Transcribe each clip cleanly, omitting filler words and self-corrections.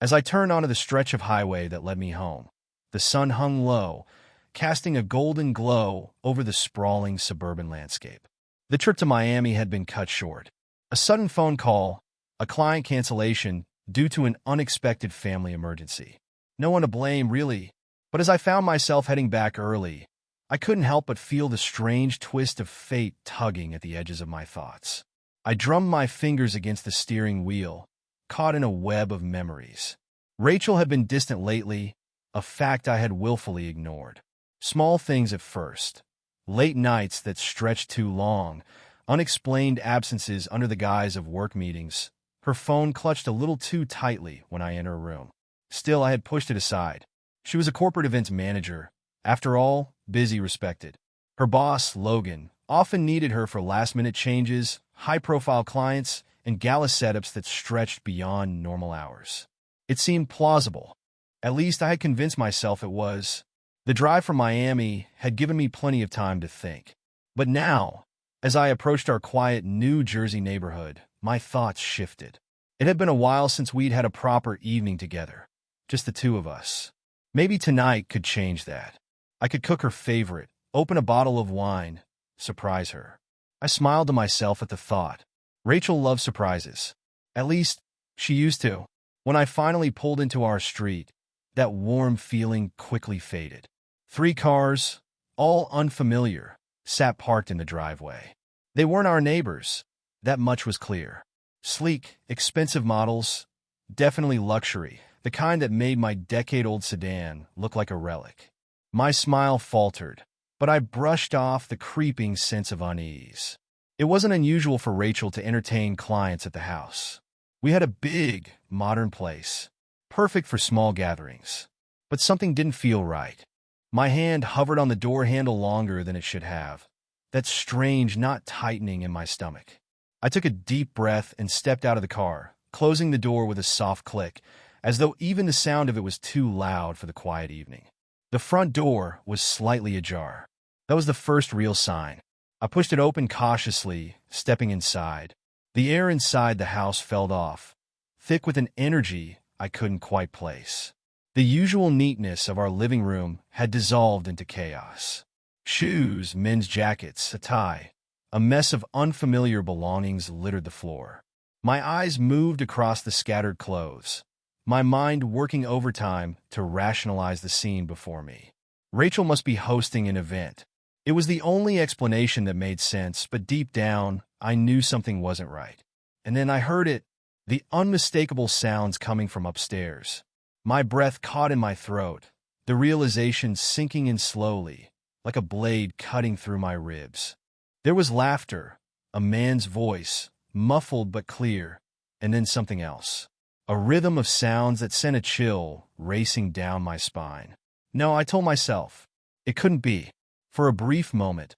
As I turned onto the stretch of highway that led me home, the sun hung low, casting a golden glow over the sprawling suburban landscape. The trip to Miami had been cut short. A sudden phone call, a client cancellation due to an unexpected family emergency. No one to blame, really. But as I found myself heading back early, I couldn't help but feel the strange twist of fate tugging at the edges of my thoughts. I drummed my fingers against the steering wheel, caught in a web of memories. Rachel had been distant lately, a fact I had willfully ignored. Small things at first. Late nights that stretched too long, unexplained absences under the guise of work meetings. Her phone clutched a little too tightly when I entered her room. Still, I had pushed it aside. She was a corporate events manager. After all, busy, respected. Her boss, Logan, often needed her for last-minute changes, high-profile clients, and gala setups that stretched beyond normal hours. It seemed plausible. At least I had convinced myself it was. The drive from Miami had given me plenty of time to think. But now, as I approached our quiet New Jersey neighborhood, my thoughts shifted. It had been a while since we'd had a proper evening together, just the two of us. Maybe tonight could change that. I could cook her favorite, open a bottle of wine, surprise her. I smiled to myself at the thought. Rachel loves surprises. At least, she used to. When I finally pulled into our street, that warm feeling quickly faded. 3 cars, all unfamiliar, sat parked in the driveway. They weren't our neighbors. That much was clear. Sleek, expensive models, definitely luxury, the kind that made my decade-old sedan look like a relic. My smile faltered, but I brushed off the creeping sense of unease. It wasn't unusual for Rachel to entertain clients at the house. We had a big, modern place, perfect for small gatherings. But something didn't feel right. My hand hovered on the door handle longer than it should have. That strange knot tightening in my stomach. I took a deep breath and stepped out of the car, closing the door with a soft click, as though even the sound of it was too loud for the quiet evening. The front door was slightly ajar. That was the first real sign. I pushed it open cautiously, stepping inside. The air inside the house felt off, thick with an energy I couldn't quite place. The usual neatness of our living room had dissolved into chaos. Shoes, men's jackets, a tie. A mess of unfamiliar belongings littered the floor. My eyes moved across the scattered clothes, my mind working overtime to rationalize the scene before me. Rachel must be hosting an event. It was the only explanation that made sense, but deep down, I knew something wasn't right. And then I heard it, the unmistakable sounds coming from upstairs. My breath caught in my throat, the realization sinking in slowly, like a blade cutting through my ribs. There was laughter, a man's voice, muffled but clear, and then something else. A rhythm of sounds that sent a chill racing down my spine. No, I told myself, it couldn't be. For a brief moment,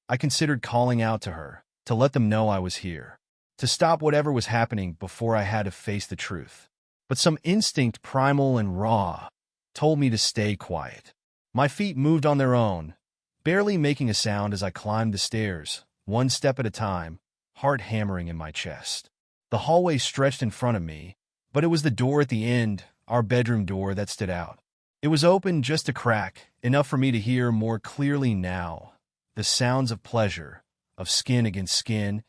I considered calling out to her, to let them know I was here, to stop whatever was happening before I had to face the truth. But some instinct, primal and raw, told me to stay quiet. My feet moved on their own, barely making a sound as I climbed the stairs, one step at a time, heart hammering in my chest. The hallway stretched in front of me, but it was the door at the end, our bedroom door, that stood out. It was open just a crack, enough for me to hear more clearly now, the sounds of pleasure, of skin against skin,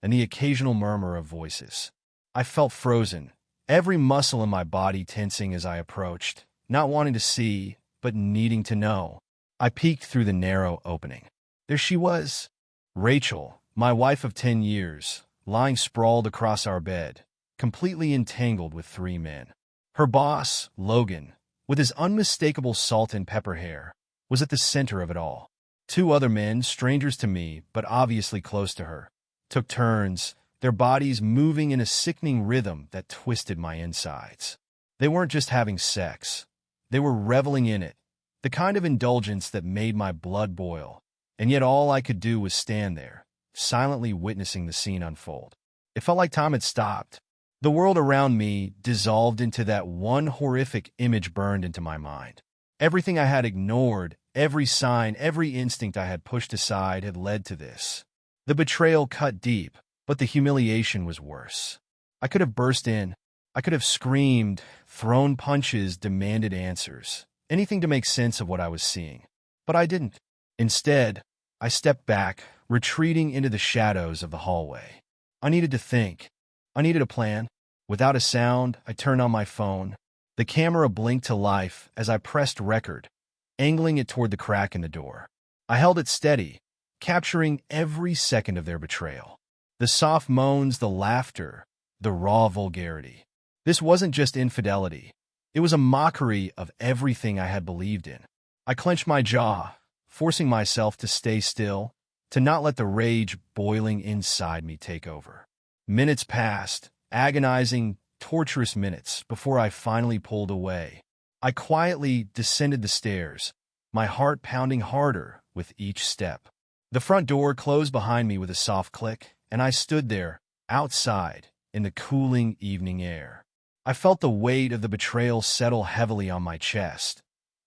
and the occasional murmur of voices. I felt frozen, every muscle in my body tensing as I approached, not wanting to see, but needing to know. I peeked through the narrow opening. There she was, Rachel, my wife of 10 years, lying sprawled across our bed, completely entangled with 3 men. Her boss, Logan, with his unmistakable salt and pepper hair, was at the center of it all. 2 other men, strangers to me, but obviously close to her, took turns, their bodies moving in a sickening rhythm that twisted my insides. They weren't just having sex. They were reveling in it, the kind of indulgence that made my blood boil, and yet all I could do was stand there, silently witnessing the scene unfold. It felt like time had stopped. The world around me dissolved into that one horrific image burned into my mind. Everything I had ignored, every sign, every instinct I had pushed aside had led to this. The betrayal cut deep, but the humiliation was worse. I could have burst in, I could have screamed, thrown punches, demanded answers, anything to make sense of what I was seeing. But I didn't. Instead, I stepped back, retreating into the shadows of the hallway. I needed to think. I needed a plan. Without a sound, I turned on my phone. The camera blinked to life as I pressed record, angling it toward the crack in the door. I held it steady, capturing every second of their betrayal. The soft moans, the laughter, the raw vulgarity. This wasn't just infidelity. It was a mockery of everything I had believed in. I clenched my jaw, forcing myself to stay still, to not let the rage boiling inside me take over. Minutes passed, agonizing, torturous minutes, before I finally pulled away. I quietly descended the stairs, my heart pounding harder with each step. The front door closed behind me with a soft click, and I stood there, outside, in the cooling evening air. I felt the weight of the betrayal settle heavily on my chest,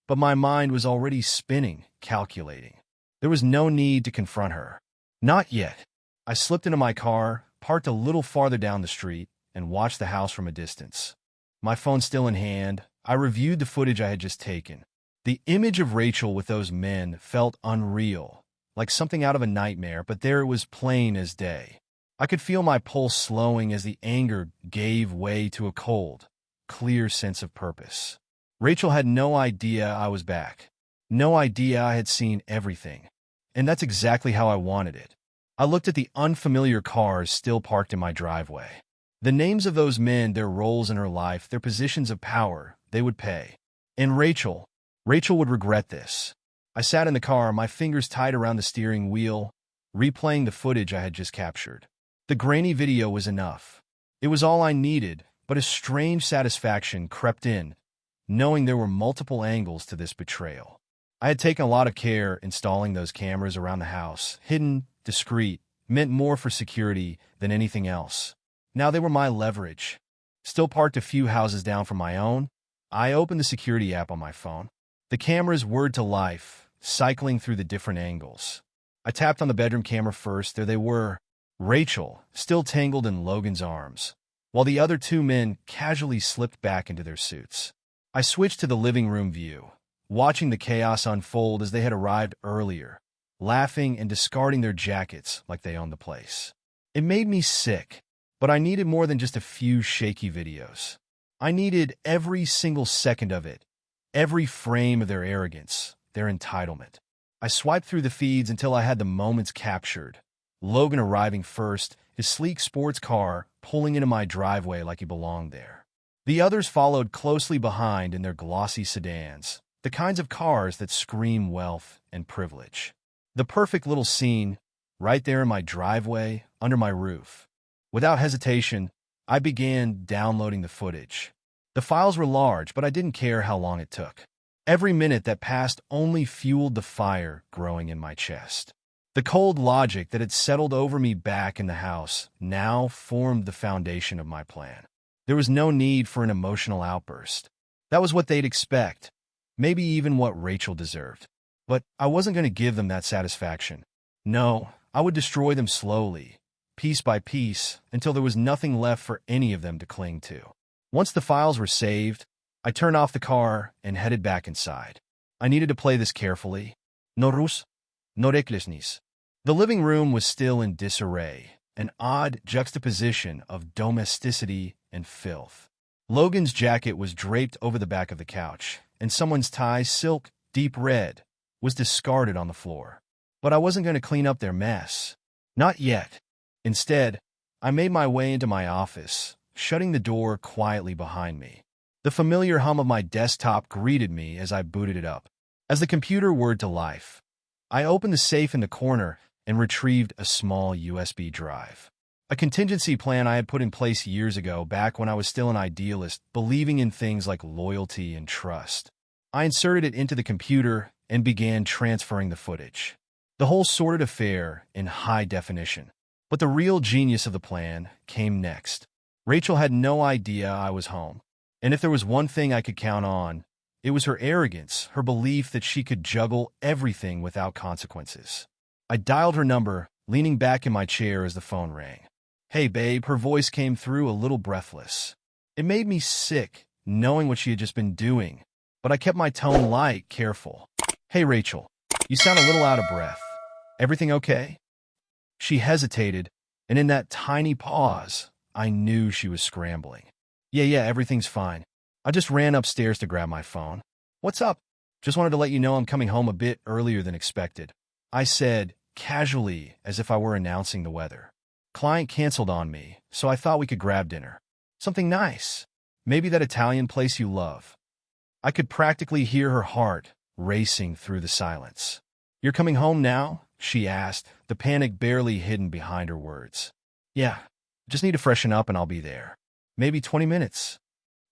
but my mind was already spinning, calculating. There was no need to confront her. Not yet. I slipped into my car, parked a little farther down the street, and watched the house from a distance. My phone still in hand, I reviewed the footage I had just taken. The image of Rachel with those men felt unreal, like something out of a nightmare, but there it was, plain as day. I could feel my pulse slowing as the anger gave way to a cold, clear sense of purpose. Rachel had no idea I was back. No idea I had seen everything. And that's exactly how I wanted it. I looked at the unfamiliar cars still parked in my driveway. The names of those men, their roles in her life, their positions of power, they would pay. And Rachel would regret this. I sat in the car, my fingers tight around the steering wheel, replaying the footage I had just captured. The grainy video was enough. It was all I needed, but a strange satisfaction crept in, knowing there were multiple angles to this betrayal. I had taken a lot of care installing those cameras around the house, hidden, discreet, meant more for security than anything else. Now they were my leverage. Still parked a few houses down from my own, I opened the security app on my phone. The cameras whirred to life, cycling through the different angles. I tapped on the bedroom camera first. There they were, Rachel, still tangled in Logan's arms, while the other two men casually slipped back into their suits. I switched to the living room view, watching the chaos unfold as they had arrived earlier, laughing and discarding their jackets like they owned the place. It made me sick, but I needed more than just a few shaky videos. I needed every single second of it, every frame of their arrogance, their entitlement. I swiped through the feeds until I had the moments captured. Logan arriving first, his sleek sports car pulling into my driveway like he belonged there. The others followed closely behind in their glossy sedans, the kinds of cars that scream wealth and privilege. The perfect little scene, right there in my driveway, under my roof. Without hesitation, I began downloading the footage. The files were large, but I didn't care how long it took. Every minute that passed only fueled the fire growing in my chest. The cold logic that had settled over me back in the house now formed the foundation of my plan. There was no need for an emotional outburst. That was what they'd expect, maybe even what Rachel deserved. But I wasn't going to give them that satisfaction. No, I would destroy them slowly, piece by piece, until there was nothing left for any of them to cling to. Once the files were saved, I turned off the car and headed back inside. I needed to play this carefully. No rus, no recklessness. The living room was still in disarray, an odd juxtaposition of domesticity and filth. Logan's jacket was draped over the back of the couch, and someone's tie, silk, deep red, was discarded on the floor. But I wasn't going to clean up their mess. Not yet. Instead, I made my way into my office, shutting the door quietly behind me. The familiar hum of my desktop greeted me as I booted it up. As the computer whirred to life, I opened the safe in the corner and retrieved a small USB drive. A contingency plan I had put in place years ago, back when I was still an idealist, believing in things like loyalty and trust. I inserted it into the computer and began transferring the footage. The whole sordid affair in high definition. But the real genius of the plan came next. Rachel had no idea I was home. And if there was one thing I could count on, it was her arrogance, her belief that she could juggle everything without consequences. I dialed her number, leaning back in my chair as the phone rang. "Hey, babe," her voice came through, a little breathless. It made me sick, knowing what she had just been doing, but I kept my tone light, careful. Hey, Rachel, you sound a little out of breath. Everything okay? She hesitated, and in that tiny pause, I knew she was scrambling. Yeah, everything's fine. I just ran upstairs to grab my phone. What's up? Just wanted to let you know I'm coming home a bit earlier than expected. I said, casually, as if I were announcing the weather. Client canceled on me, so I thought we could grab dinner. Something nice. Maybe that Italian place you love. I could practically hear her heart racing through the silence. You're coming home now? She asked, the panic barely hidden behind her words. Yeah, just need to freshen up and I'll be there. Maybe 20 minutes.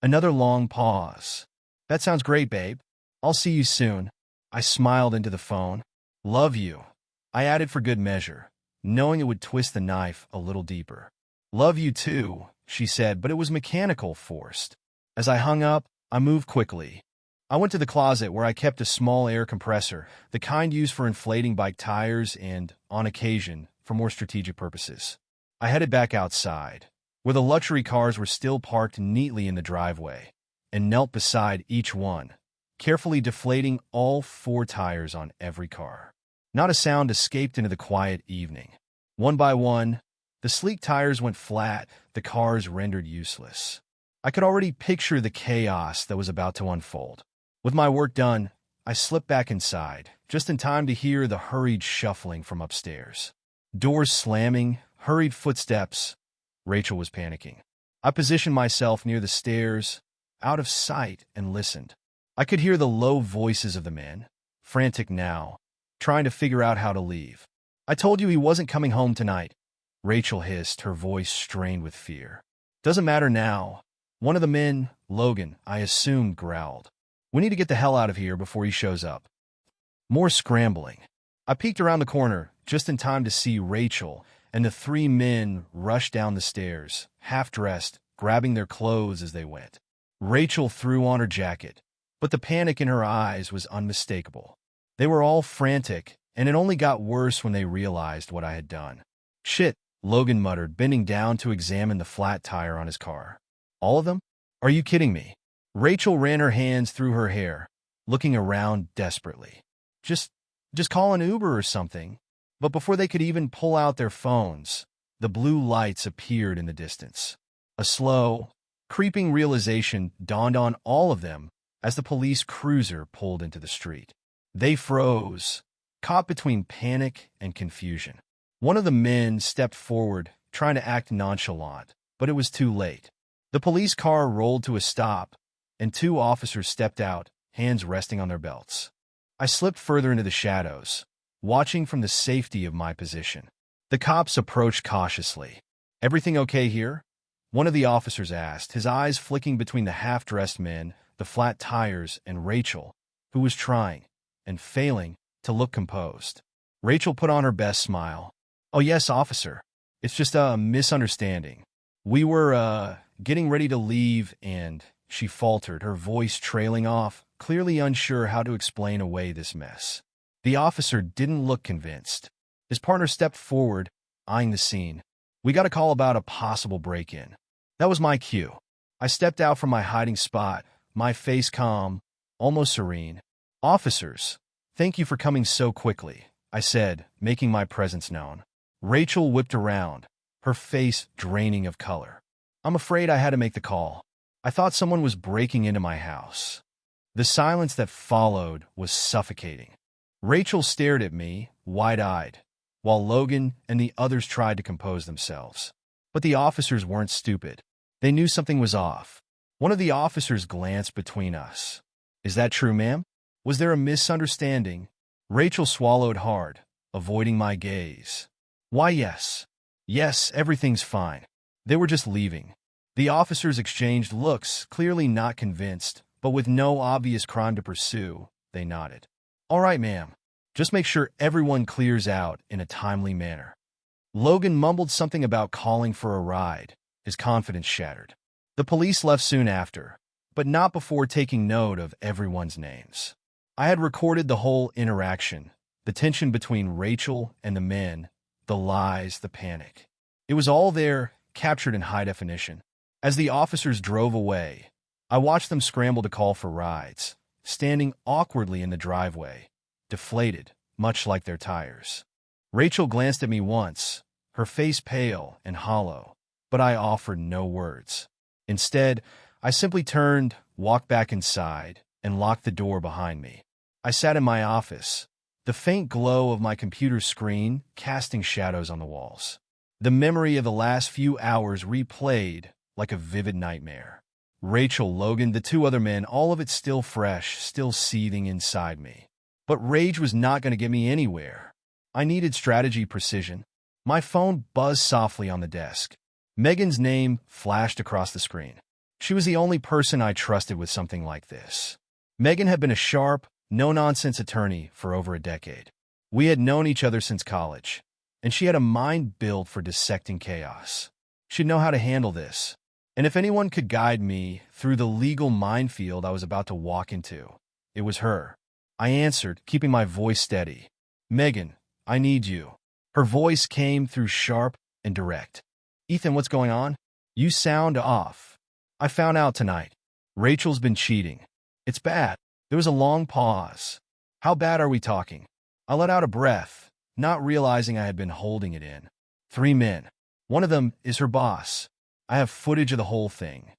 Another long pause. That sounds great, babe. I'll see you soon. I smiled into the phone. Love you. I added for good measure, knowing it would twist the knife a little deeper. Love you too, she said, but it was mechanical, forced. As I hung up, I moved quickly. I went to the closet where I kept a small air compressor, the kind used for inflating bike tires and, on occasion, for more strategic purposes. I headed back outside, where the luxury cars were still parked neatly in the driveway, and knelt beside each one, carefully deflating all 4 tires on every car. Not a sound escaped into the quiet evening. One by one, the sleek tires went flat, the cars rendered useless. I could already picture the chaos that was about to unfold. With my work done, I slipped back inside, just in time to hear the hurried shuffling from upstairs. Doors slamming, hurried footsteps. Rachel was panicking. I positioned myself near the stairs, out of sight, and listened. I could hear the low voices of the men, frantic now, trying to figure out how to leave. I told you he wasn't coming home tonight, Rachel hissed, her voice strained with fear. Doesn't matter now. One of the men, Logan, I assumed, growled. We need to get the hell out of here before he shows up. More scrambling. I peeked around the corner, just in time to see Rachel and the 3 men rush down the stairs, half-dressed, grabbing their clothes as they went. Rachel threw on her jacket, but the panic in her eyes was unmistakable. They were all frantic, and it only got worse when they realized what I had done. Shit, Logan muttered, bending down to examine the flat tire on his car. All of them? Are you kidding me? Rachel ran her hands through her hair, looking around desperately. Just call an Uber or something. But before they could even pull out their phones, the blue lights appeared in the distance. A slow, creeping realization dawned on all of them as the police cruiser pulled into the street. They froze, caught between panic and confusion. One of the men stepped forward, trying to act nonchalant, but it was too late. The police car rolled to a stop, and 2 officers stepped out, hands resting on their belts. I slipped further into the shadows, watching from the safety of my position. The cops approached cautiously. Everything okay here? One of the officers asked, his eyes flicking between the half-dressed men, the flat tires, and Rachel, who was trying, and failing, to look composed. Rachel put on her best smile. Oh yes, officer. It's just a misunderstanding. We were, getting ready to leave and, she faltered, her voice trailing off, clearly unsure how to explain away this mess. The officer didn't look convinced. His partner stepped forward, eyeing the scene. We got a call about a possible break-in. That was my cue. I stepped out from my hiding spot, my face calm, almost serene. Officers, thank you for coming so quickly, I said, making my presence known. Rachel whipped around, her face draining of color. I'm afraid I had to make the call. I thought someone was breaking into my house. The silence that followed was suffocating. Rachel stared at me, wide-eyed, while Logan and the others tried to compose themselves. But the officers weren't stupid. They knew something was off. One of the officers glanced between us. Is that true, ma'am? Was there a misunderstanding? Rachel swallowed hard, avoiding my gaze. Why, yes. Yes, everything's fine. They were just leaving. The officers exchanged looks, clearly not convinced, but with no obvious crime to pursue, they nodded. All right, ma'am. Just make sure everyone clears out in a timely manner. Logan mumbled something about calling for a ride, his confidence shattered. The police left soon after, but not before taking note of everyone's names. I had recorded the whole interaction, the tension between Rachel and the men, the lies, the panic. It was all there, captured in high definition. As the officers drove away, I watched them scramble to call for rides, standing awkwardly in the driveway, deflated, much like their tires. Rachel glanced at me once, her face pale and hollow, but I offered no words. Instead, I simply turned, walked back inside, and locked the door behind me. I sat in my office, the faint glow of my computer screen casting shadows on the walls. The memory of the last few hours replayed like a vivid nightmare. Rachel, Logan, the two other men, all of it still fresh, still seething inside me. But rage was not going to get me anywhere. I needed strategy precision. My phone buzzed softly on the desk. Megan's name flashed across the screen. She was the only person I trusted with something like this. Megan had been a sharp, no-nonsense attorney for over a decade. We had known each other since college, and she had a mind built for dissecting chaos. She'd know how to handle this. And if anyone could guide me through the legal minefield I was about to walk into, it was her. I answered, keeping my voice steady. "Megan, I need you." Her voice came through sharp and direct. "Ethan, what's going on? You sound off. I found out tonight. Rachel's been cheating. It's bad." There was a long pause. "How bad are we talking?" I let out a breath, not realizing I had been holding it in. 3 men. One of them is her boss. I have footage of the whole thing.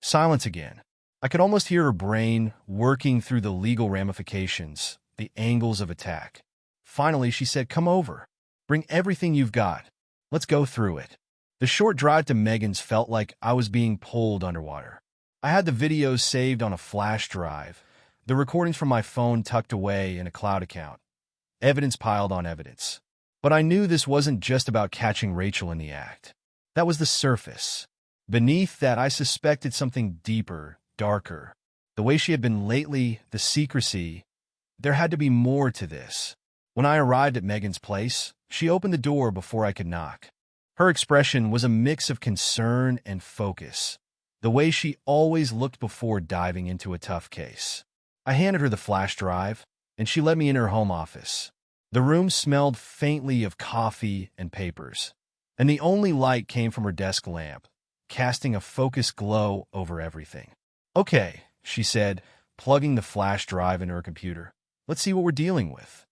Silence again. I could almost hear her brain working through the legal ramifications, the angles of attack. Finally, she said, "Come over. Bring everything you've got. Let's go through it." The short drive to Megan's felt like I was being pulled underwater. I had the videos saved on a flash drive, the recordings from my phone tucked away in a cloud account. Evidence piled on evidence. But I knew this wasn't just about catching Rachel in the act. That was the surface. Beneath that, I suspected something deeper, darker. The way she had been lately, the secrecy. There had to be more to this. When I arrived at Megan's place, she opened the door before I could knock. Her expression was a mix of concern and focus, the way she always looked before diving into a tough case. I handed her the flash drive, and she led me in her home office. The room smelled faintly of coffee and papers, and the only light came from her desk lamp, casting a focused glow over everything. "Okay," she said, plugging the flash drive into her computer. "Let's see what we're dealing with."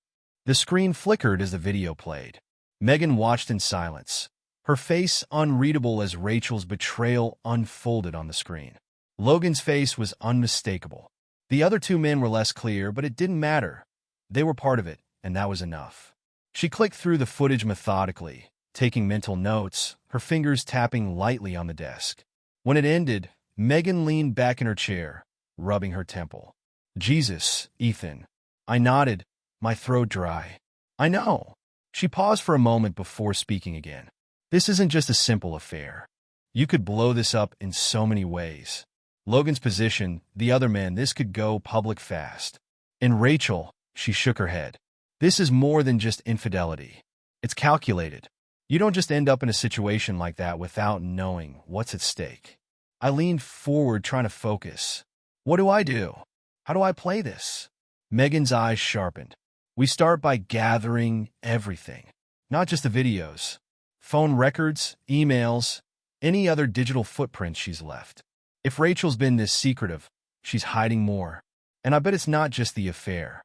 The screen flickered as the video played. Megan watched in silence, her face unreadable as Rachel's betrayal unfolded on the screen. Logan's face was unmistakable. The other 2 men were less clear, but it didn't matter. They were part of it, and that was enough. She clicked through the footage methodically, taking mental notes, her fingers tapping lightly on the desk. When it ended, Megan leaned back in her chair, rubbing her temple. "Jesus, Ethan." I nodded, my throat dry. "I know." She paused for a moment before speaking again. "This isn't just a simple affair. You could blow this up in so many ways. Logan's position, the other men, this could go public fast. And Rachel," she shook her head, "this is more than just infidelity. It's calculated. You don't just end up in a situation like that without knowing what's at stake." I leaned forward, trying to focus. "What do I do? How do I play this?" Megan's eyes sharpened. "We start by gathering everything. Not just the videos. Phone records, emails, any other digital footprints she's left. If Rachel's been this secretive, she's hiding more. And I bet it's not just the affair."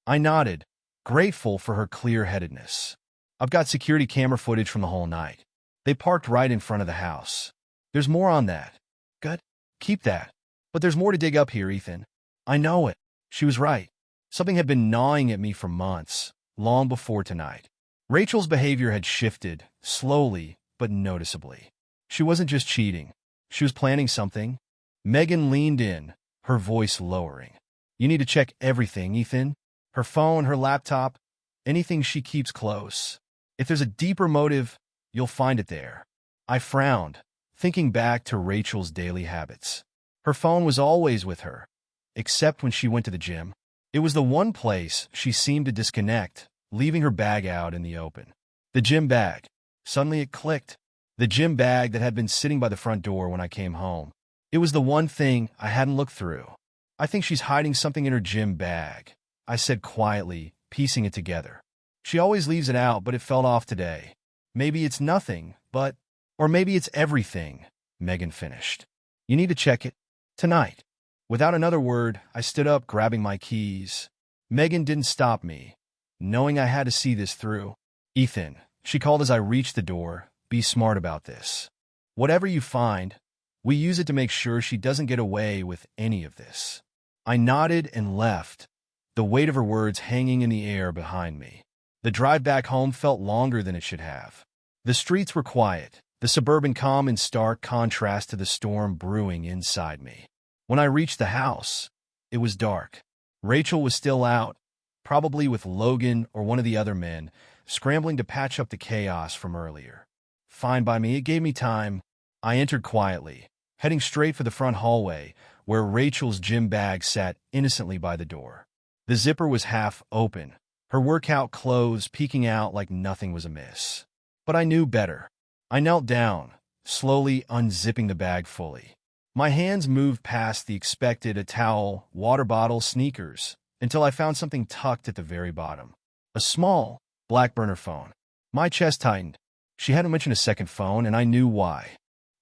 I nodded, grateful for her clear-headedness. "I've got security camera footage from the whole night. They parked right in front of the house. There's more on that." "Good. Keep that. But there's more to dig up here, Ethan." "I know it." She was right. Something had been gnawing at me for months, long before tonight. Rachel's behavior had shifted, slowly but noticeably. She wasn't just cheating. She was planning something. Megan leaned in, her voice lowering. "You need to check everything, Ethan. Her phone, her laptop, anything she keeps close. If there's a deeper motive, you'll find it there." I frowned, thinking back to Rachel's daily habits. Her phone was always with her, except when she went to the gym. It was the one place she seemed to disconnect, leaving her bag out in the open. The gym bag. Suddenly it clicked. The gym bag that had been sitting by the front door when I came home. It was the one thing I hadn't looked through. "I think she's hiding something in her gym bag," I said quietly, piecing it together. "She always leaves it out, but it fell off today. Maybe it's nothing, or maybe it's everything." Megan finished. You need to check it. Tonight. Without another word, I stood up, grabbing my keys. Megan didn't stop me, knowing I had to see this through. Ethan, she called as I reached the door, be smart about this. Whatever you find, we use it to make sure she doesn't get away with any of this. I nodded and left, the weight of her words hanging in the air behind me. The drive back home felt longer than it should have. The streets were quiet, the suburban calm in stark contrast to the storm brewing inside me. When I reached the house, it was dark. Rachel was still out, probably with Logan or one of the other men, scrambling to patch up the chaos from earlier. Fine by me, it gave me time. I entered quietly, heading straight for the front hallway, where Rachel's gym bag sat innocently by the door. The zipper was half open, her workout clothes peeking out like nothing was amiss. But I knew better. I knelt down, slowly unzipping the bag fully. My hands moved past the expected: a towel, water bottle, sneakers, until I found something tucked at the very bottom. A small, black burner phone. My chest tightened. She hadn't mentioned a second phone, and I knew why.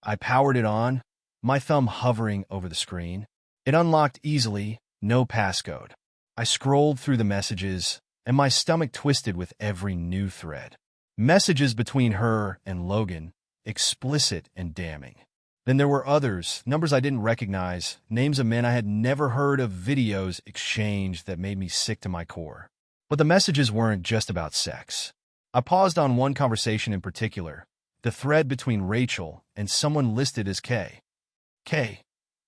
I powered it on, my thumb hovering over the screen. It unlocked easily, no passcode. I scrolled through the messages, and my stomach twisted with every new thread. Messages between her and Logan, explicit and damning. Then there were others, numbers I didn't recognize, names of men I had never heard of, videos exchanged that made me sick to my core. But the messages weren't just about sex. I paused on one conversation in particular, the thread between Rachel and someone listed as K. K.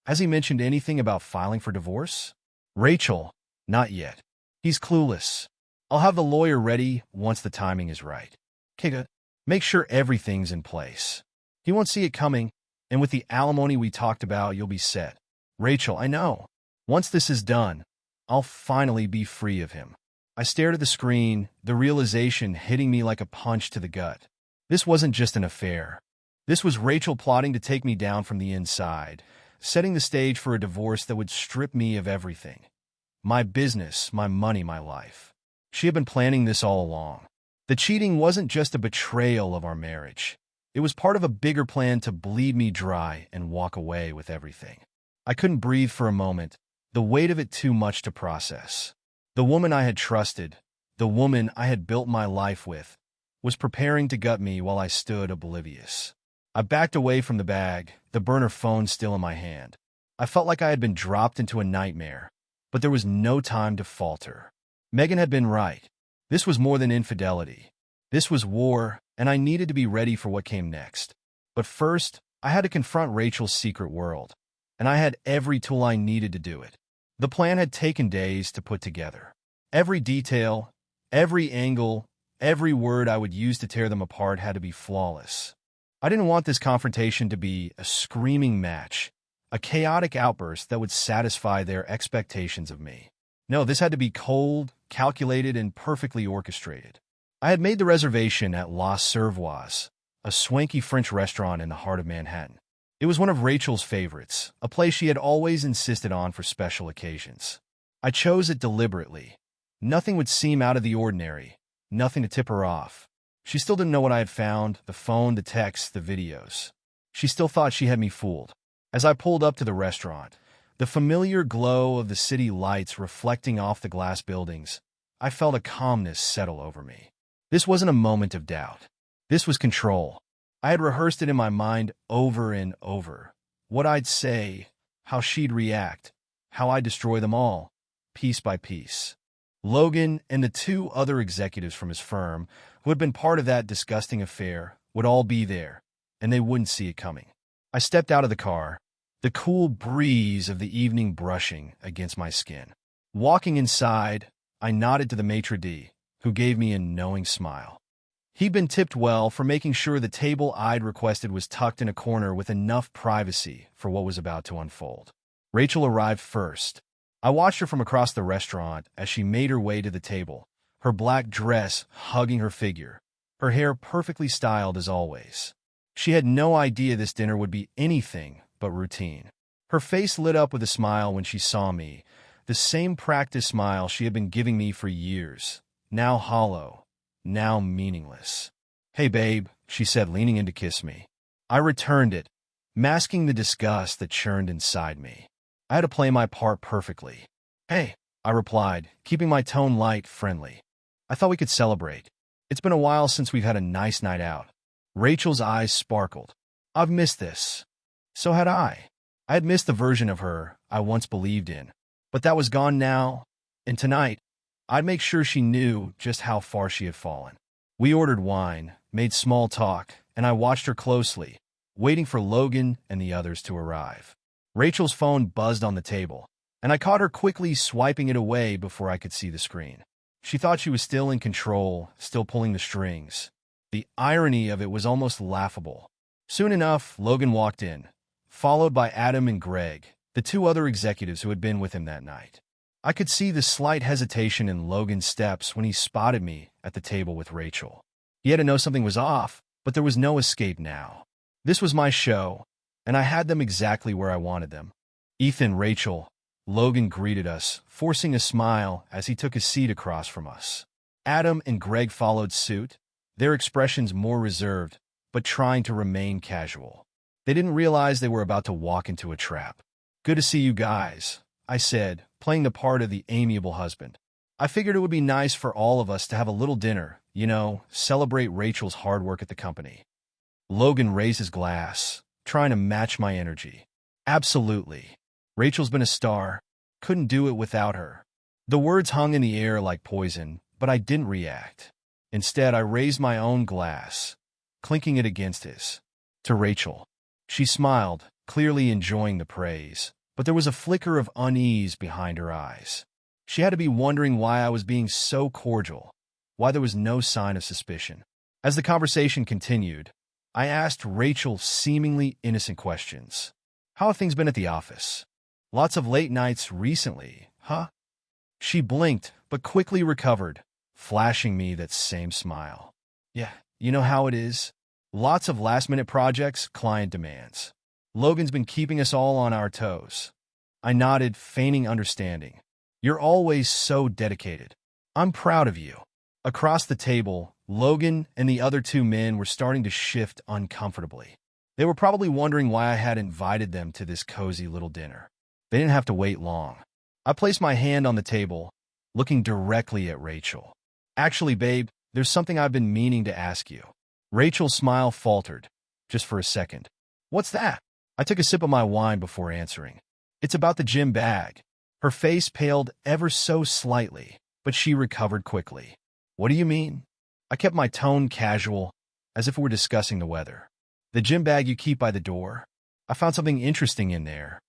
Has he mentioned anything about filing for divorce? Rachel, not yet. He's clueless. I'll have the lawyer ready once the timing is right. K. Make sure everything's in place. He won't see it coming, and with the alimony we talked about, you'll be set. Rachel, I know. Once this is done, I'll finally be free of him. I stared at the screen, the realization hitting me like a punch to the gut. This wasn't just an affair. This was Rachel plotting to take me down from the inside, setting the stage for a divorce that would strip me of everything. My business, my money, my life. She had been planning this all along. The cheating wasn't just a betrayal of our marriage. It was part of a bigger plan to bleed me dry and walk away with everything. I couldn't breathe for a moment, the weight of it too much to process. The woman I had trusted, the woman I had built my life with, was preparing to gut me while I stood oblivious. I backed away from the bag, the burner phone still in my hand. I felt like I had been dropped into a nightmare, but there was no time to falter. Megan had been right. This was more than infidelity. This was war, and I needed to be ready for what came next. But first, I had to confront Rachel's secret world, and I had every tool I needed to do it. The plan had taken days to put together. Every detail, every angle, every word I would use to tear them apart had to be flawless. I didn't want this confrontation to be a screaming match, a chaotic outburst that would satisfy their expectations of me. No, this had to be cold, calculated, and perfectly orchestrated. I had made the reservation at La Cervoise, a swanky French restaurant in the heart of Manhattan. It was one of Rachel's favorites, a place she had always insisted on for special occasions. I chose it deliberately. Nothing would seem out of the ordinary, nothing to tip her off. She still didn't know what I had found: the phone, the texts, the videos. She still thought she had me fooled. As I pulled up to the restaurant, the familiar glow of the city lights reflecting off the glass buildings, I felt a calmness settle over me. This wasn't a moment of doubt. This was control. I had rehearsed it in my mind over and over. What I'd say, how she'd react, how I'd destroy them all, piece by piece. Logan and the two other executives from his firm, who had been part of that disgusting affair, would all be there, and they wouldn't see it coming. I stepped out of the car, the cool breeze of the evening brushing against my skin. Walking inside, I nodded to the maitre d', who gave me a knowing smile. He'd been tipped well for making sure the table I'd requested was tucked in a corner with enough privacy for what was about to unfold. Rachel arrived first. I watched her from across the restaurant as she made her way to the table, her black dress hugging her figure, her hair perfectly styled as always. She had no idea this dinner would be anything but routine. Her face lit up with a smile when she saw me, the same practice smile she had been giving me for years, now hollow, now meaningless. "Hey, babe," she said, leaning in to kiss me. I returned it, masking the disgust that churned inside me. I had to play my part perfectly. "Hey," I replied, keeping my tone light, friendly. "I thought we could celebrate. It's been a while since we've had a nice night out." Rachel's eyes sparkled. "I've missed this." So had I. I had missed the version of her I once believed in. But that was gone now, and tonight, I'd make sure she knew just how far she had fallen. We ordered wine, made small talk, and I watched her closely, waiting for Logan and the others to arrive. Rachel's phone buzzed on the table, and I caught her quickly swiping it away before I could see the screen. She thought she was still in control, still pulling the strings. The irony of it was almost laughable. Soon enough, Logan walked in, followed by Adam and Greg, the two other executives who had been with him that night. I could see the slight hesitation in Logan's steps when he spotted me at the table with Rachel. He had to know something was off, but there was no escape now. This was my show, and I had them exactly where I wanted them. "Ethan, Rachel," Logan greeted us, forcing a smile as he took his seat across from us. Adam and Greg followed suit, their expressions more reserved, but trying to remain casual. They didn't realize they were about to walk into a trap. "Good to see you guys," I said, playing the part of the amiable husband. "I figured it would be nice for all of us to have a little dinner, celebrate Rachel's hard work at the company." Logan raised his glass, trying to match my energy. "Absolutely. Rachel's been a star. Couldn't do it without her." The words hung in the air like poison, but I didn't react. Instead, I raised my own glass, clinking it against his. "To Rachel." She smiled, clearly enjoying the praise, but there was a flicker of unease behind her eyes. She had to be wondering why I was being so cordial, why there was no sign of suspicion. As the conversation continued, I asked Rachel seemingly innocent questions. "How have things been at the office? Lots of late nights recently, huh?" She blinked, but quickly recovered, flashing me that same smile. "Yeah, you know how it is. Lots of last-minute projects, client demands. Logan's been keeping us all on our toes." I nodded, feigning understanding. "You're always so dedicated. I'm proud of you." Across the table, Logan and the other two men were starting to shift uncomfortably. They were probably wondering why I had invited them to this cozy little dinner. They didn't have to wait long. I placed my hand on the table, looking directly at Rachel. "Actually, babe, there's something I've been meaning to ask you." Rachel's smile faltered, just for a second. "What's that?" I took a sip of my wine before answering. "It's about the gym bag." Her face paled ever so slightly, but she recovered quickly. "What do you mean?" I kept my tone casual, as if we were discussing the weather. "The gym bag you keep by the door? I found something interesting in there."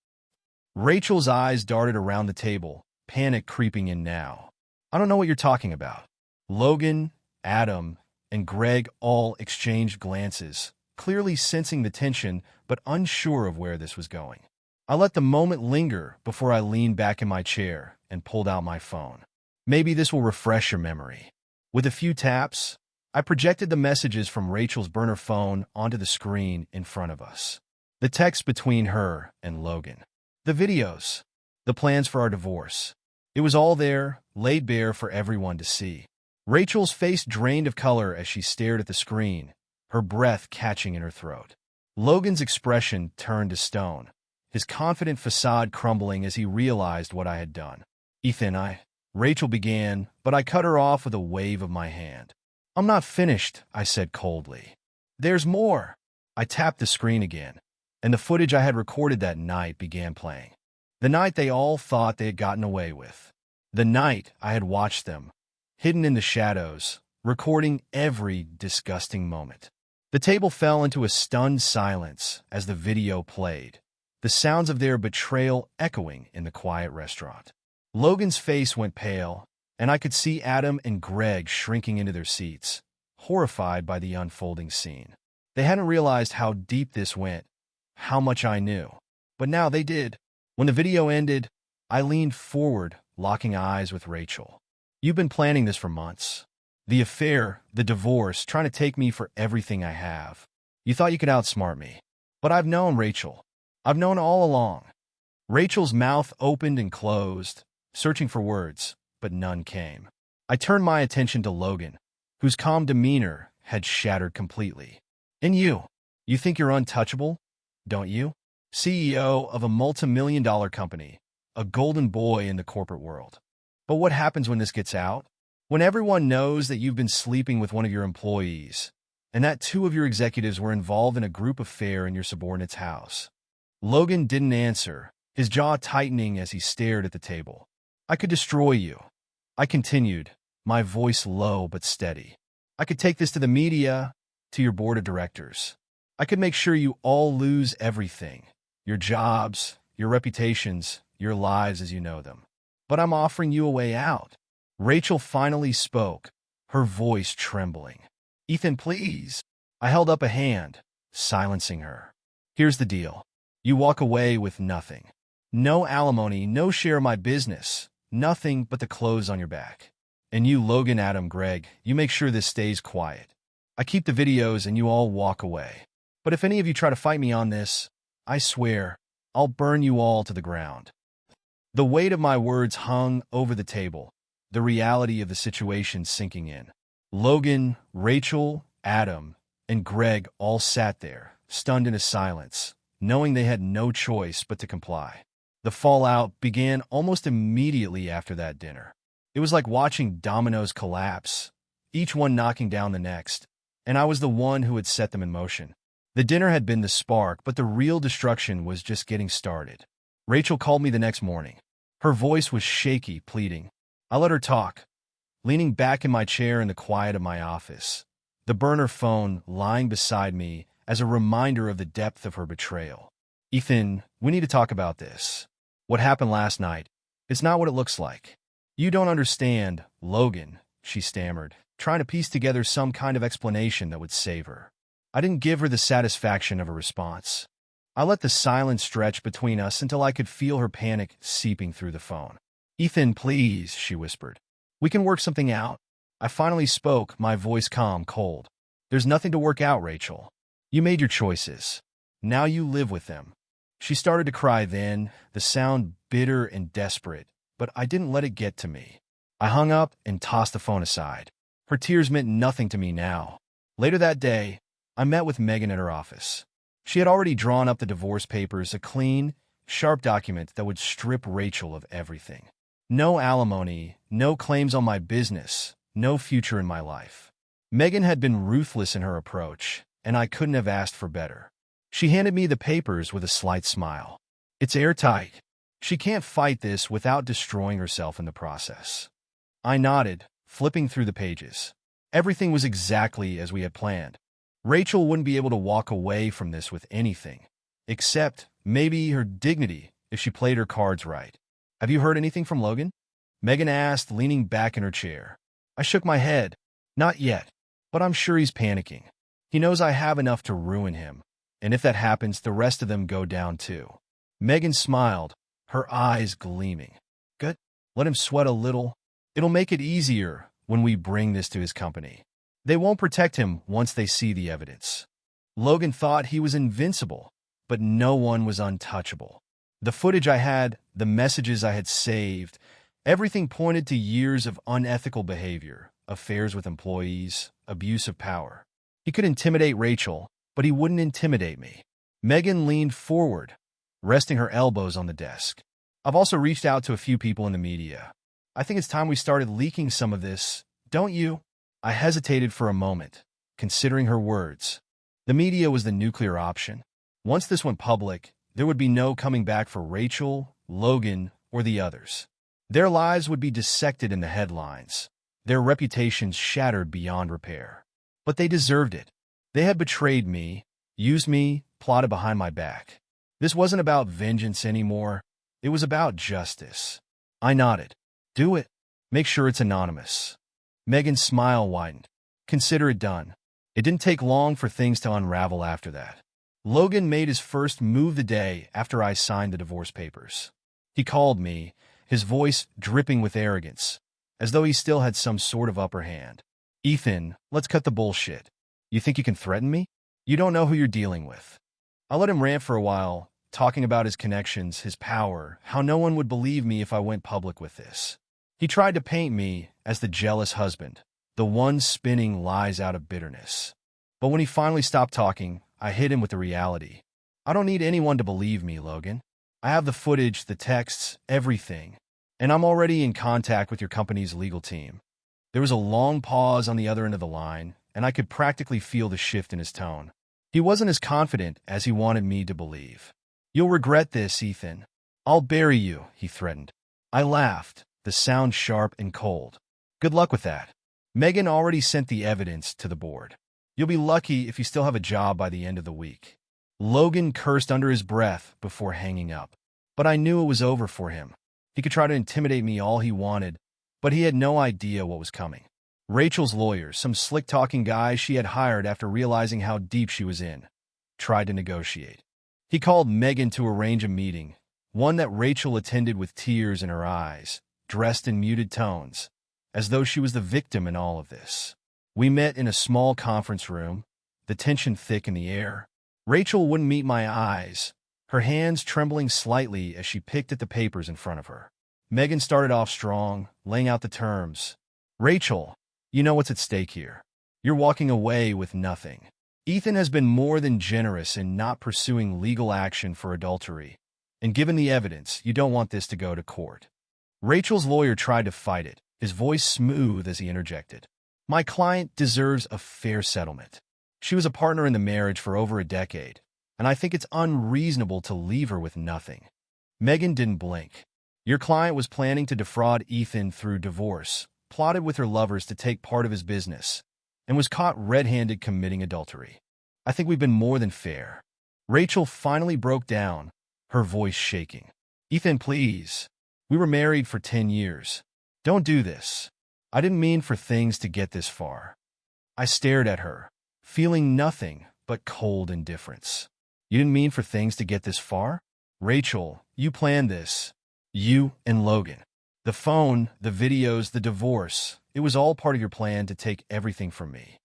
Rachel's eyes darted around the table, panic creeping in now. "I don't know what you're talking about." Logan, Adam, and Greg all exchanged glances, clearly sensing the tension but unsure of where this was going. I let the moment linger before I leaned back in my chair and pulled out my phone. "Maybe this will refresh your memory." With a few taps, I projected the messages from Rachel's burner phone onto the screen in front of us. The text between her and Logan. The videos. The plans for our divorce. It was all there, laid bare for everyone to see. Rachel's face drained of color as she stared at the screen, her breath catching in her throat. Logan's expression turned to stone, his confident facade crumbling as he realized what I had done. "Ethan, Rachel began, but I cut her off with a wave of my hand. "I'm not finished," I said coldly. "There's more." I tapped the screen again, and the footage I had recorded that night began playing. The night they all thought they had gotten away with. The night I had watched them, hidden in the shadows, recording every disgusting moment. The table fell into a stunned silence as the video played, the sounds of their betrayal echoing in the quiet restaurant. Logan's face went pale, and I could see Adam and Greg shrinking into their seats, horrified by the unfolding scene. They hadn't realized how deep this went, how much I knew. But now they did. When the video ended, I leaned forward, locking eyes with Rachel. "You've been planning this for months. The affair, the divorce, trying to take me for everything I have. You thought you could outsmart me. But I've known, Rachel. I've known all along." Rachel's mouth opened and closed, searching for words, but none came. I turned my attention to Logan, whose calm demeanor had shattered completely. "And you think you're untouchable?" don't you? CEO of a multi-million-dollar company, a golden boy in the corporate world. But what happens when this gets out? When everyone knows that you've been sleeping with one of your employees, and that two of your executives were involved in a group affair in your subordinate's house. Logan didn't answer, his jaw tightening as he stared at the table. I could destroy you. I continued, my voice low but steady. I could take this to the media, to your board of directors. I could make sure you all lose everything. Your jobs, your reputations, your lives as you know them. But I'm offering you a way out. Rachel finally spoke, her voice trembling. Ethan, please. I held up a hand, silencing her. Here's the deal. You walk away with nothing. No alimony, no share of my business, nothing but the clothes on your back. And you, Logan, Adam, Greg, you make sure this stays quiet. I keep the videos and you all walk away. But if any of you try to fight me on this, I swear, I'll burn you all to the ground. The weight of my words hung over the table, the reality of the situation sinking in. Logan, Rachel, Adam, and Greg all sat there, stunned into silence, knowing they had no choice but to comply. The fallout began almost immediately after that dinner. It was like watching dominoes collapse, each one knocking down the next, and I was the one who had set them in motion. The dinner had been the spark, but the real destruction was just getting started. Rachel called me the next morning. Her voice was shaky, pleading. I let her talk, leaning back in my chair in the quiet of my office, the burner phone lying beside me as a reminder of the depth of her betrayal. Ethan, we need to talk about this. What happened last night, it's not what it looks like. You don't understand, Logan, she stammered, trying to piece together some kind of explanation that would save her. I didn't give her the satisfaction of a response. I let the silence stretch between us until I could feel her panic seeping through the phone. Ethan, please, she whispered. We can work something out. I finally spoke, my voice calm, cold. There's nothing to work out, Rachel. You made your choices. Now you live with them. She started to cry then, the sound bitter and desperate, but I didn't let it get to me. I hung up and tossed the phone aside. Her tears meant nothing to me now. Later that day, I met with Megan at her office. She had already drawn up the divorce papers, a clean, sharp document that would strip Rachel of everything. No alimony, no claims on my business, no future in my life. Megan had been ruthless in her approach, and I couldn't have asked for better. She handed me the papers with a slight smile. It's airtight. She can't fight this without destroying herself in the process. I nodded, flipping through the pages. Everything was exactly as we had planned. Rachel wouldn't be able to walk away from this with anything, except maybe her dignity if she played her cards right. Have you heard anything from Logan? Megan asked, leaning back in her chair. I shook my head. Not yet, but I'm sure he's panicking. He knows I have enough to ruin him, and if that happens, the rest of them go down too. Megan smiled, her eyes gleaming. Good. Let him sweat a little. It'll make it easier when we bring this to his company. They won't protect him once they see the evidence. Logan thought he was invincible, but no one was untouchable. The footage I had, the messages I had saved, everything pointed to years of unethical behavior, affairs with employees, abuse of power. He could intimidate Rachel, but he wouldn't intimidate me. Megan leaned forward, resting her elbows on the desk. I've also reached out to a few people in the media. I think it's time we started leaking some of this, don't you? I hesitated for a moment, considering her words. The media was the nuclear option. Once this went public, there would be no coming back for Rachel, Logan, or the others. Their lives would be dissected in the headlines, their reputations shattered beyond repair. But they deserved it. They had betrayed me, used me, plotted behind my back. This wasn't about vengeance anymore. It was about justice. I nodded. Do it. Make sure it's anonymous. Megan's smile widened. Consider it done. It didn't take long for things to unravel after that. Logan made his first move the day after I signed the divorce papers. He called me, his voice dripping with arrogance, as though he still had some sort of upper hand. Ethan, let's cut the bullshit. You think you can threaten me? You don't know who you're dealing with. I let him rant for a while, talking about his connections, his power, how no one would believe me if I went public with this. He tried to paint me as the jealous husband, the one spinning lies out of bitterness. But when he finally stopped talking, I hit him with the reality. I don't need anyone to believe me, Logan. I have the footage, the texts, everything. And I'm already in contact with your company's legal team. There was a long pause on the other end of the line, and I could practically feel the shift in his tone. He wasn't as confident as he wanted me to believe. You'll regret this, Ethan. I'll bury you, he threatened. I laughed, the sound sharp and cold. Good luck with that. Megan already sent the evidence to the board. You'll be lucky if you still have a job by the end of the week. Logan cursed under his breath before hanging up. But I knew it was over for him. He could try to intimidate me all he wanted, but he had no idea what was coming. Rachel's lawyer, some slick-talking guy she had hired after realizing how deep she was in, tried to negotiate. He called Megan to arrange a meeting, one that Rachel attended with tears in her eyes, dressed in muted tones, as though she was the victim in all of this. We met in a small conference room, the tension thick in the air. Rachel wouldn't meet my eyes, her hands trembling slightly as she picked at the papers in front of her. Megan started off strong, laying out the terms. Rachel, you know what's at stake here. You're walking away with nothing. Ethan has been more than generous in not pursuing legal action for adultery, and given the evidence, you don't want this to go to court. Rachel's lawyer tried to fight it, his voice smooth as he interjected. My client deserves a fair settlement. She was a partner in the marriage for over a decade, and I think it's unreasonable to leave her with nothing. Megan didn't blink. Your client was planning to defraud Ethan through divorce, plotted with her lovers to take part of his business, and was caught red-handed committing adultery. I think we've been more than fair. Rachel finally broke down, her voice shaking. Ethan, please. We were married for 10 years. Don't do this. I didn't mean for things to get this far. I stared at her, feeling nothing but cold indifference. You didn't mean for things to get this far? Rachel, you planned this. You and Logan. The phone, the videos, the divorce. It was all part of your plan to take everything from me.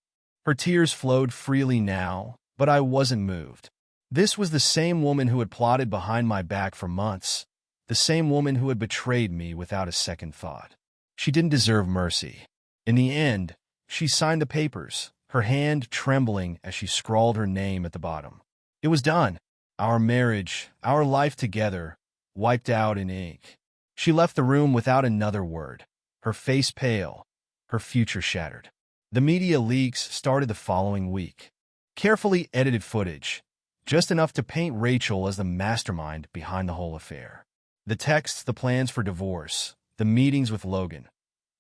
Her tears flowed freely now, but I wasn't moved. This was the same woman who had plotted behind my back for months, the same woman who had betrayed me without a second thought. She didn't deserve mercy. In the end, she signed the papers, her hand trembling as she scrawled her name at the bottom. It was done. Our marriage, our life together, wiped out in ink. She left the room without another word, her face pale, her future shattered. The media leaks started the following week. Carefully edited footage, just enough to paint Rachel as the mastermind behind the whole affair. The texts, the plans for divorce, the meetings with Logan,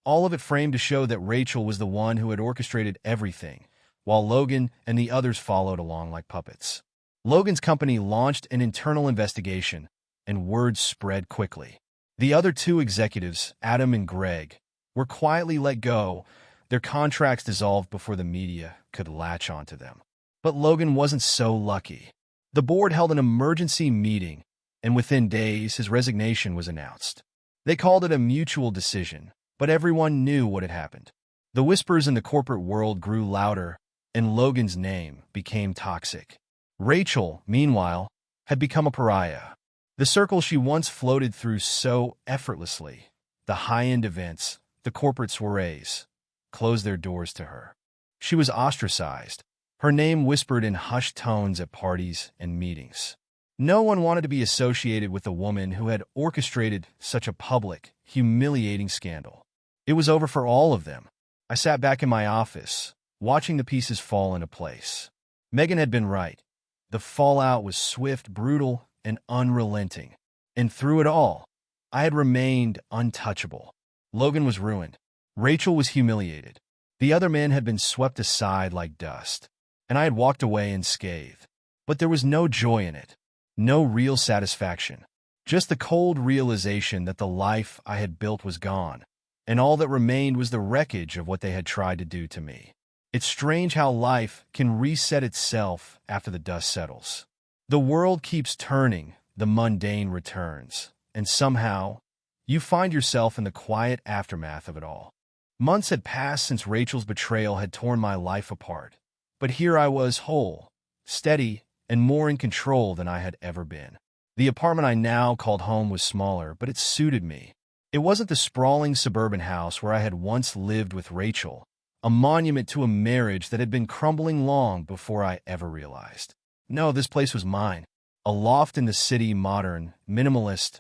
all of it framed to show that Rachel was the one who had orchestrated everything, while Logan and the others followed along like puppets. Logan's company launched an internal investigation, and word spread quickly. The other two executives, Adam and Greg, were quietly let go, their contracts dissolved before the media could latch onto them. But Logan wasn't so lucky. The board held an emergency meeting, and within days his resignation was announced. They called it a mutual decision, but everyone knew what had happened. The whispers in the corporate world grew louder, and Logan's name became toxic. Rachel, meanwhile, had become a pariah. The circle she once floated through so effortlessly, the high-end events, the corporate soirees, closed their doors to her. She was ostracized, her name whispered in hushed tones at parties and meetings. No one wanted to be associated with a woman who had orchestrated such a public, humiliating scandal. It was over for all of them. I sat back in my office, watching the pieces fall into place. Megan had been right. The fallout was swift, brutal, and unrelenting. And through it all, I had remained untouchable. Logan was ruined. Rachel was humiliated. The other men had been swept aside like dust, and I had walked away unscathed. But there was no joy in it, no real satisfaction, just the cold realization that the life I had built was gone, and all that remained was the wreckage of what they had tried to do to me. It's strange how life can reset itself after the dust settles. The world keeps turning, the mundane returns, and somehow, you find yourself in the quiet aftermath of it all. Months had passed since Rachel's betrayal had torn my life apart, but here I was whole, steady, and more in control than I had ever been. The apartment I now called home was smaller, but it suited me. It wasn't the sprawling suburban house where I had once lived with Rachel, a monument to a marriage that had been crumbling long before I ever realized. No, this place was mine. A loft in the city, modern, minimalist,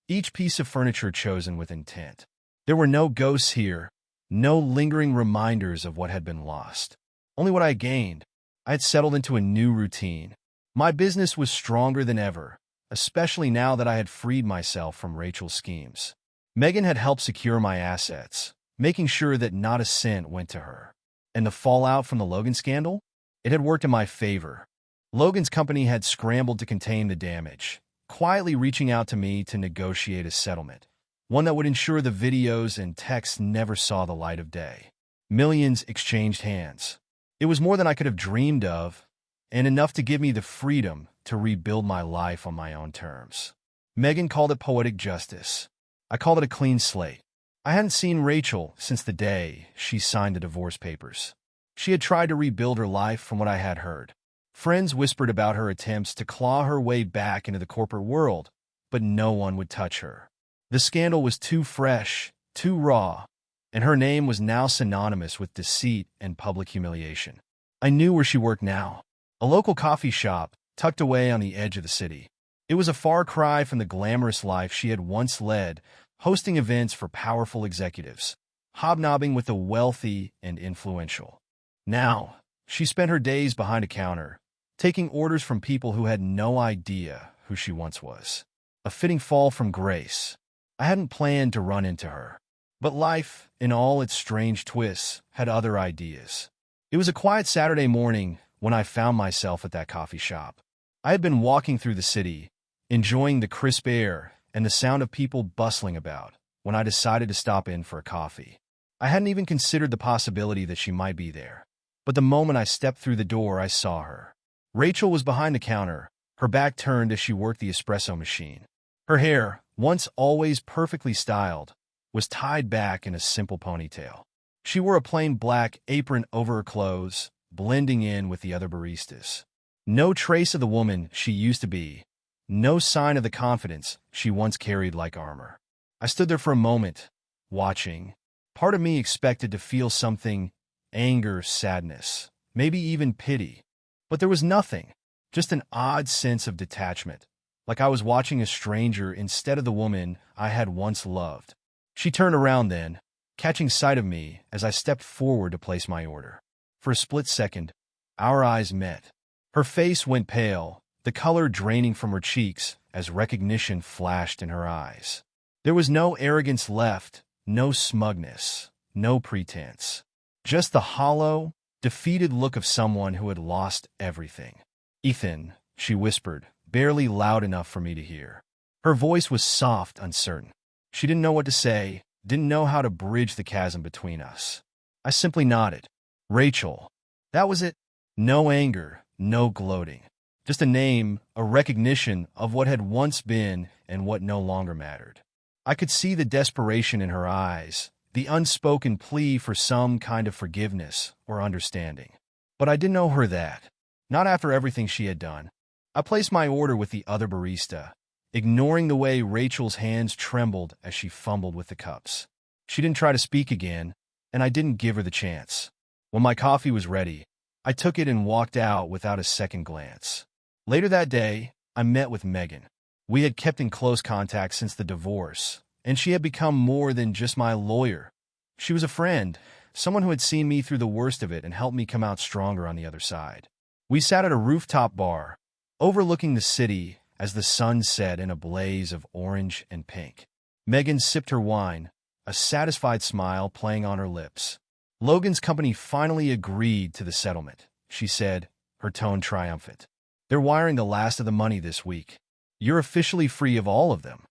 each piece of furniture chosen with intent. There were no ghosts here, no lingering reminders of what had been lost. Only what I gained. I had settled into a new routine. My business was stronger than ever, especially now that I had freed myself from Rachel's schemes. Megan had helped secure my assets, making sure that not a cent went to her. And the fallout from the Logan scandal? It had worked in my favor. Logan's company had scrambled to contain the damage, quietly reaching out to me to negotiate a settlement, one that would ensure the videos and texts never saw the light of day. Millions exchanged hands. It was more than I could have dreamed of, and enough to give me the freedom to rebuild my life on my own terms. Megan called it poetic justice. I called it a clean slate. I hadn't seen Rachel since the day she signed the divorce papers. She had tried to rebuild her life from what I had heard. Friends whispered about her attempts to claw her way back into the corporate world, but no one would touch her. The scandal was too fresh, too raw, and her name was now synonymous with deceit and public humiliation. I knew where she worked now. A local coffee shop tucked away on the edge of the city. It was a far cry from the glamorous life she had once led, hosting events for powerful executives, hobnobbing with the wealthy and influential. Now, she spent her days behind a counter, taking orders from people who had no idea who she once was. A fitting fall from grace. I hadn't planned to run into her. But life, in all its strange twists, had other ideas. It was a quiet Saturday morning when I found myself at that coffee shop. I had been walking through the city, enjoying the crisp air and the sound of people bustling about, when I decided to stop in for a coffee. I hadn't even considered the possibility that she might be there. But the moment I stepped through the door, I saw her. Rachel was behind the counter, her back turned as she worked the espresso machine. Her hair, once always perfectly styled, was tied back in a simple ponytail. She wore a plain black apron over her clothes, blending in with the other baristas. No trace of the woman she used to be, no sign of the confidence she once carried like armor. I stood there for a moment, watching. Part of me expected to feel something, anger, sadness, maybe even pity. But there was nothing, just an odd sense of detachment, like I was watching a stranger instead of the woman I had once loved. She turned around then, catching sight of me as I stepped forward to place my order. For a split second, our eyes met. Her face went pale, the color draining from her cheeks as recognition flashed in her eyes. There was no arrogance left, no smugness, no pretense. Just the hollow, defeated look of someone who had lost everything. "Ethan," she whispered, barely loud enough for me to hear. Her voice was soft, uncertain. She didn't know what to say, didn't know how to bridge the chasm between us. I simply nodded. Rachel. That was it. No anger, no gloating. Just a name, a recognition of what had once been and what no longer mattered. I could see the desperation in her eyes, the unspoken plea for some kind of forgiveness or understanding. But I didn't owe her that. Not after everything she had done. I placed my order with the other barista, ignoring the way Rachel's hands trembled as she fumbled with the cups. She didn't try to speak again, and I didn't give her the chance. When my coffee was ready, I took it and walked out without a second glance. Later that day, I met with Megan. We had kept in close contact since the divorce, and she had become more than just my lawyer. She was a friend, someone who had seen me through the worst of it and helped me come out stronger on the other side. We sat at a rooftop bar, overlooking the city as the sun set in a blaze of orange and pink. Megan sipped her wine, a satisfied smile playing on her lips. Logan's company finally agreed to the settlement, she said, her tone triumphant. They're wiring the last of the money this week. You're officially free of all of them.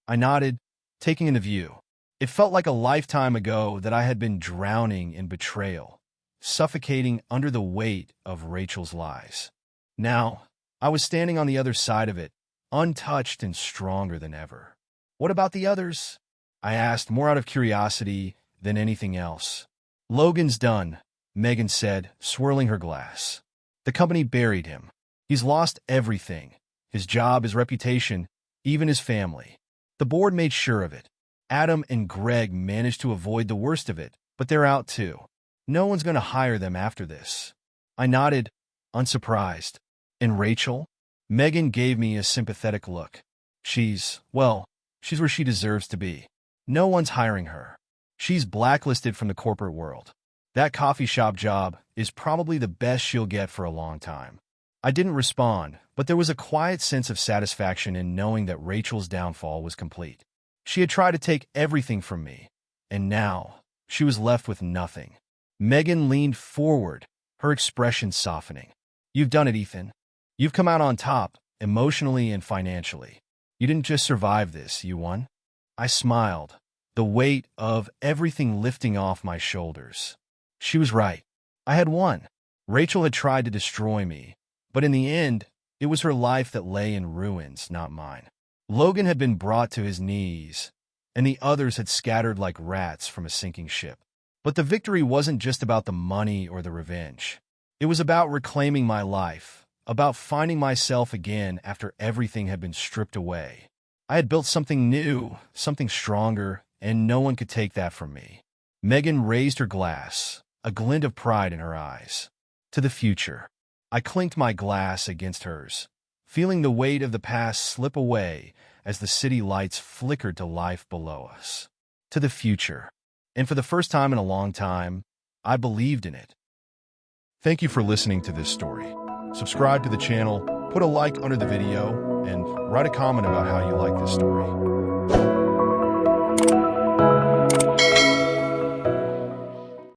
I nodded, taking in the view. It felt like a lifetime ago that I had been drowning in betrayal, suffocating under the weight of Rachel's lies. Now, I was standing on the other side of it, untouched and stronger than ever. What about the others? I asked, more out of curiosity than anything else. Logan's done, Megan said, swirling her glass. The company buried him. He's lost everything. His job, his reputation, even his family. The board made sure of it. Adam and Greg managed to avoid the worst of it, but they're out too. No one's going to hire them after this. I nodded, unsurprised. And Rachel? Megan gave me a sympathetic look. She's where she deserves to be. No one's hiring her. She's blacklisted from the corporate world. That coffee shop job is probably the best she'll get for a long time. I didn't respond, but there was a quiet sense of satisfaction in knowing that Rachel's downfall was complete. She had tried to take everything from me, and now she was left with nothing. Megan leaned forward, her expression softening. You've done it, Ethan. You've come out on top, emotionally and financially. You didn't just survive this, you won. I smiled, the weight of everything lifting off my shoulders. She was right. I had won. Rachel had tried to destroy me, but in the end, it was her life that lay in ruins, not mine. Logan had been brought to his knees, and the others had scattered like rats from a sinking ship. But the victory wasn't just about the money or the revenge. It was about reclaiming my life, about finding myself again after everything had been stripped away. I had built something new, something stronger, and no one could take that from me. Megan raised her glass, a glint of pride in her eyes. To the future. I clinked my glass against hers, feeling the weight of the past slip away as the city lights flickered to life below us. To the future. And for the first time in a long time, I believed in it. Thank you for listening to this story. Subscribe to the channel, put a like under the video, and write a comment about how you like this story.